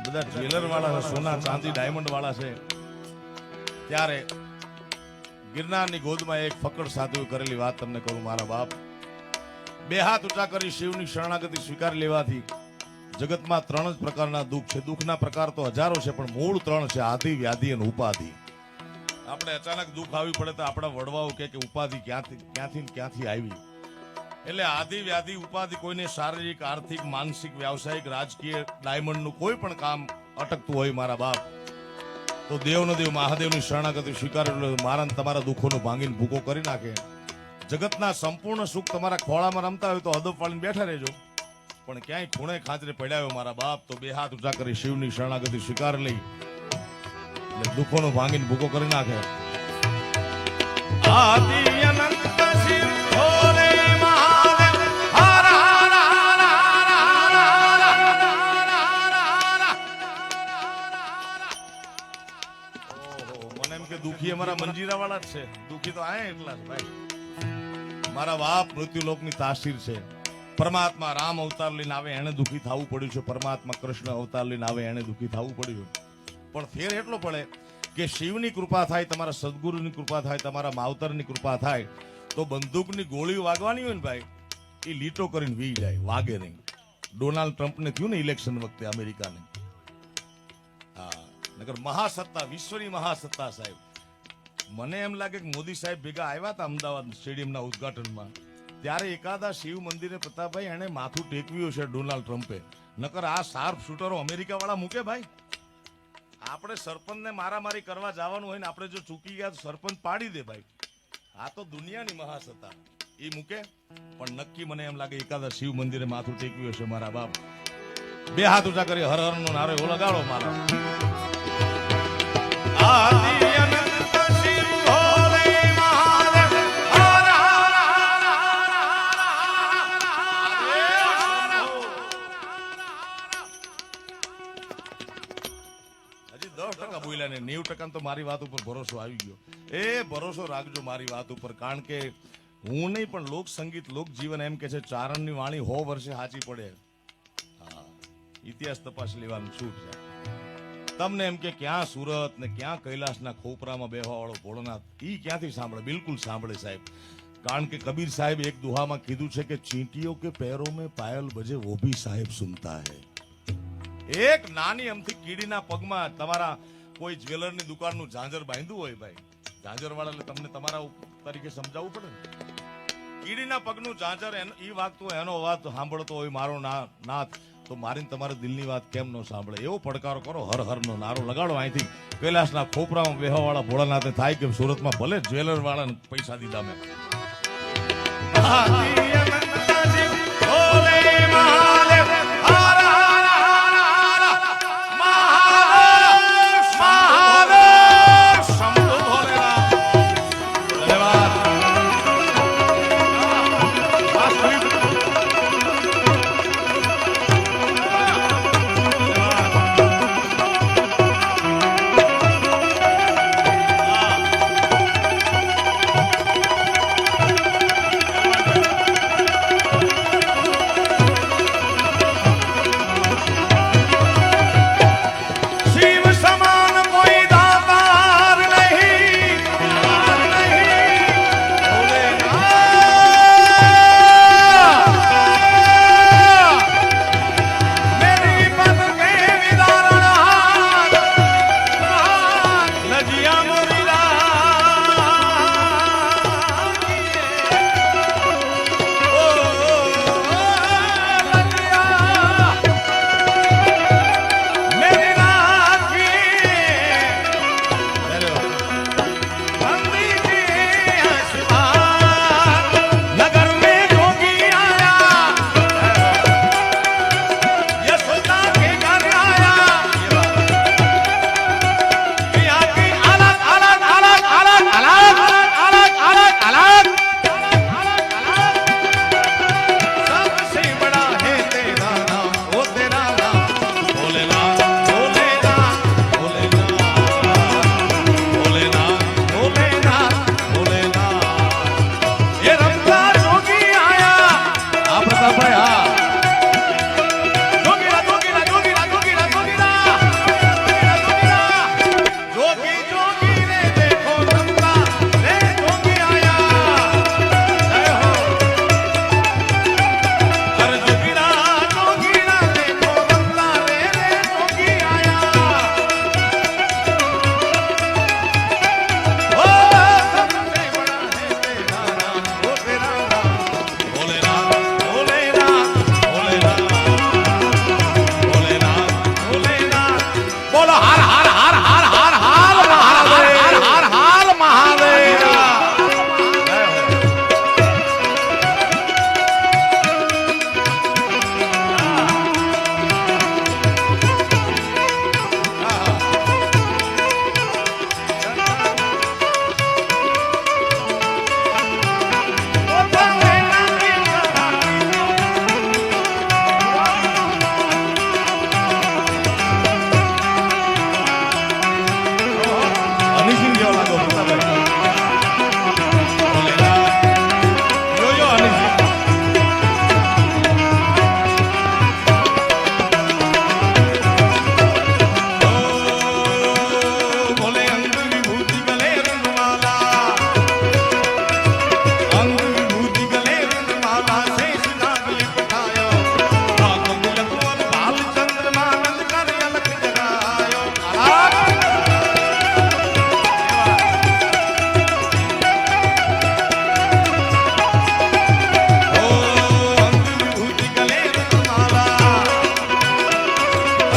બધા જ્વેલર વાળા સોના ચાંદી ડાયમંડ વાળા છે, ત્યારે ગિરનારની ગોદમાં એક ફકડ સાધુએ કરેલી વાત તમને કરું મારા બાપ. બે હાથ ઊંચા કરી શિવની શરણાગતિ સ્વીકારી લેવાથી જગતમાં ત્રણ જ પ્રકારના દુઃખ છે. દુઃખના પ્રકાર તો હજારો છે, પણ મૂળ ત્રણ છે: આદિ, વ્યાધિ અને ઉપાધિ. આપણે અચાનક દુઃખ આવી પડે તો આપણા વડવાઓ કે ઉપાધિ ક્યાંથી આવી. એટલે આદિ, વ્યાધિ, ઉપાધિ કોઈને શારીરિક, આર્થિક, માનસિક, વ્યાવસાયિક, રાજકીય, ડાયમંડનું કોઈ પણ કામ અટકતું હોય મારા બાપ, તો દેવનો દેવ મહાદેવની શરણાગતિ સ્વીકારેલો મારા તમારા દુઃખોનો ભાંગીને ભૂકો કરી નાખે. જગતના સંપૂર્ણ સુખ તમારા ખોળામાં રમતા હોય તો હદપ વાળીને બેઠા રહેજો, પણ ક્યાંય ખૂણે ખાંચરે પડ્યા હોય મારા બાપ તો બે હાથ ઊંચા કરી શિવની શરણાગતિ સ્વીકાર લઈ એટલે દુઃખોનો ભાંગીને ભૂકો કરી નાખે. આદિ અનંત શિવ ભોલે મહાદેવ હર હર મને એમ કે દુખી અમારા મંજીરા વાળા જ છે, દુખી તો આયા એટલા છે ભાઈ. મારા બાપ મૃત્યુલોકની તાસીર છે. પરમાત્મા રામ અવતાર લઈને આવે એને દુખી થવું પડ્યું છે, પરમાત્મા કૃષ્ણ અવતાર લઈને આવે એને દુખી થવું પડ્યું. પણ ફેર એટલો પડે કે શિવની કૃપા થાય, તમારા સદગુરુની કૃપા થાય, તમારા માવતરની કૃપા થાય તો બંદૂકની ગોળી વાગવાની હોય ને ભાઈ, એ લીટો કરીને વી જાય, વાગે નહીં. ડોનાલ્ડ ટ્રમ્પને થયું ને ઇલેક્શન વખતે અમેરિકાને, હા, નગર મહાસત્તા, વિશ્વની મહાસત્તા સાહેબ. મને એમ લાગે કે મોદી સાહેબ ભેગા આવ્યા હતા અમદાવાદ સ્ટેડિયમના ઉદઘાટનમાં, ત્યારે એકાદા શિવ મંદિરે પ્રતાપભાઈ એને માથું ટેકવ્યું છે ડોનાલ્ડ ટ્રમ્પે. નકર આ શાર્પ શૂટરો અમેરિકા વાળા મૂકે ભાઈ. આપણે સરપંચને મારામારી કરવા જવાનું હોય ને આપણે જો ચૂકી ગયા તો સરપંચ પાડી દે ભાઈ. આ તો દુનિયાની મહાસત્તા, એ મૂકે. પણ નક્કી મને એમ લાગે એકાદા શિવ મંદિરે માથું ટેકવ્યું છે મારા બાપ. બે હાથ ઊંચા કરી હર હર નો નારો એવો લગાડો મારા. આદિ અનંત શિવ ભોલે મહાદેવ હર હર હજી 10% બોલ્યા ને 90% તો મારી વાત ઉપર ભરોસો આવી ગયો. એ ભરોસો રાખજો મારી વાત ઉપર, કારણ કે હું નહીં પણ લોક સંગીત, લોક જીવન એમ કે છે ચારણની વાણી 100 વર્ષે સાચી પડે. હા, ઇતિહાસ તપાસ લેવાનું છૂટ છે. તમને એમ કે ક્યાં સુરત ને ક્યાં કૈલાસના ખોપરામાં બેહવા વાળો ભોળોનાથ, ઈ ક્યાંથી સાંભળે? બિલકુલ સાંભળે સાહેબ. કારણ કે કબીર સાહેબ એક દુહામાં કીધું છે કે ચીંટીઓ કે पैरों में पायल बजे वो भी साहेब सुनता है. એક નાની અમથી કીડીના પગમાં તમારા કોઈ જ્વેલરની દુકાનનું ઝાંઝર બાંધ્યું હોય ભાઈ, ઝાંઝર વાળા એટલે તમને તમારા તરીકે સમજાવવું પડે ને. કીડીના પગનું ઝાંઝર ઈ વાગતું એનો અવાજ સાંભળતો હોય મારો નાથ, તો મારીને તમારા દિલની વાત કેમ ન સાંભળે? એવો પડકારો કરો, હર હર નો નારો લગાડો અહીંથી. કૈલાસના ખોપરામાં બેહવા વાળા ભોળાનાથે થાય કે સુરતમાં ભલે જ્વેલર વાળાને પૈસા દીધા મેં.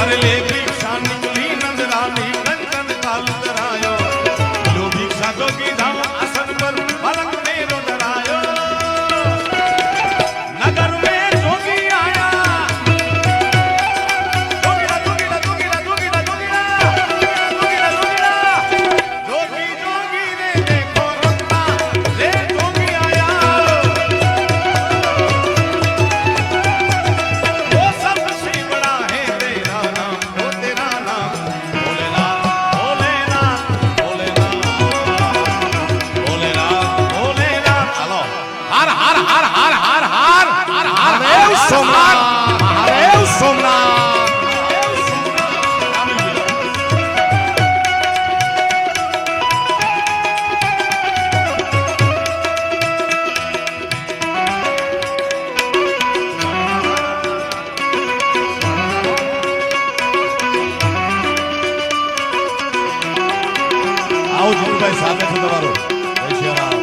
अरे ले भिक्षा निकली नंदरानी कंचन काल धरायो लो भिक्षा जोगी धाम आसन पर पलंग मेरो डरायो नगर में जोगी आया जोगीरा जोगीरा जोगीरा जोगीरा जोगीरा जोगीरा जोगीरा जोगी जोगी रे देखो रत्ता रे जोगी आया वो सबसे बड़ा है तेरा नाम वो तेरा नाम भोलेनाथ भोलेनाथ भोलेनाथ भोलेनाथ भोलेनाथ हेलो हर हर हर हर हर हर हर हर हर सोमनाथ महादेव सोमनाथ आओ જીતુભાઈ સામે છે તમારું જય શ્રી રામ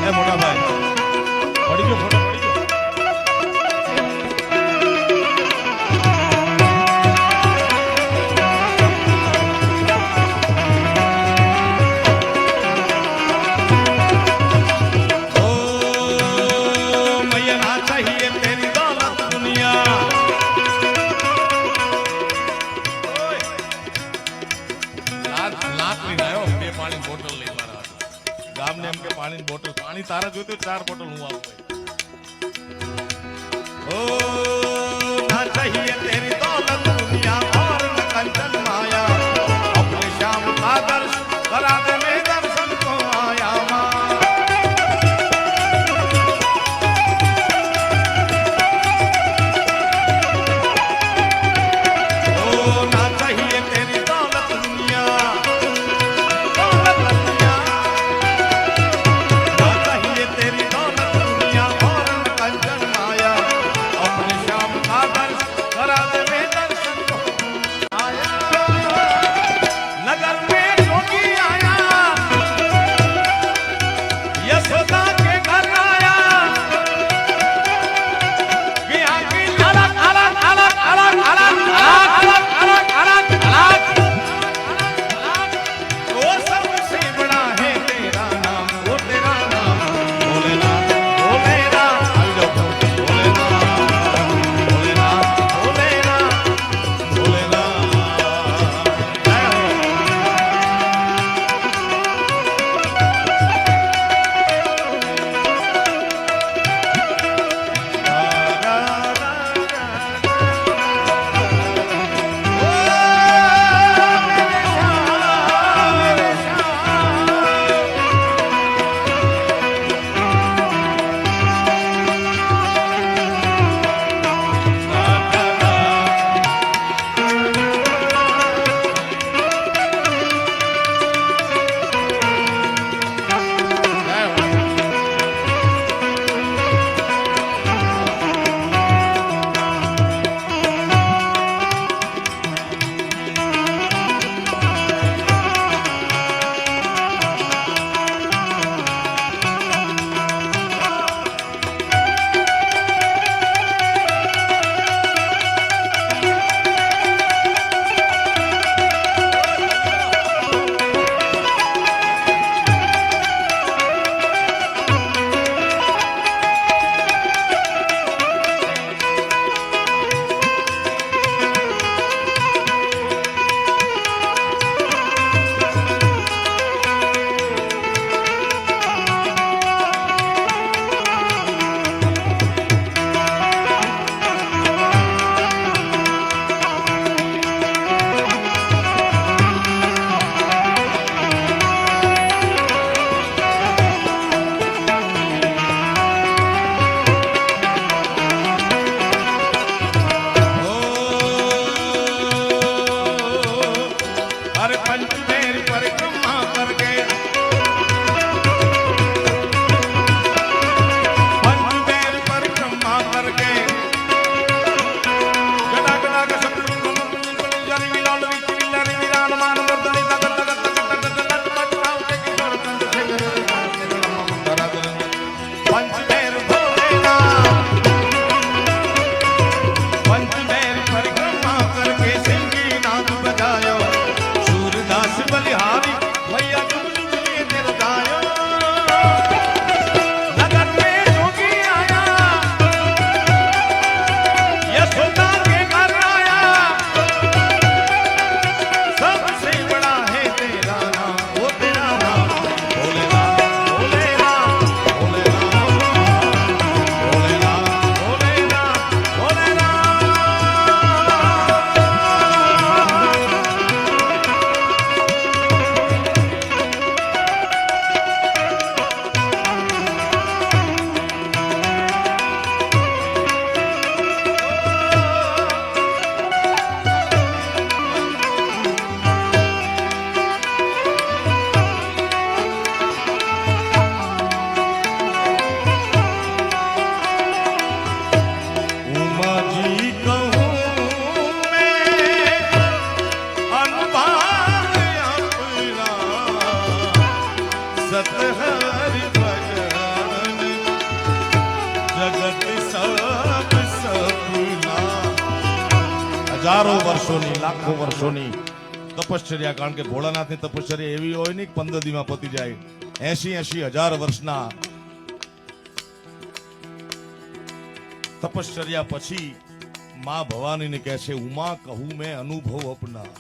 એ મોટા ભાઈ પડી ગયો ફોટો પડી ગયો ગામને એમ કે પાણીની બોટલ પાણી તારે જોઈતું હોય 4 બોટલ હું આપું ઓ ના ચાહીએ તેરી દौलत दुनिया और न कंचन माया अपने श्याम का दर्श करा दे मैं दर्शन को आया मां ओ ना चाहिए तेरी दौलत दुनिया दौलत दुनिया ना चाहिए तेरी दौलत दुनिया सत हरि भजन जगत सब सपना। હજારો વર્ષોની લાખો વર્ષોની તપશ્ચર્યા, કારણ કે ભોળાનાથની તપશ્ચર્યા એવી હોય નહીં 15 દીમાં પતી જાય. 80,000 વર્ષના તપશ્ચર્યા પછી માં ભવાનીને કહે છે, ઉમા કહું મેં અનુભવ અપના.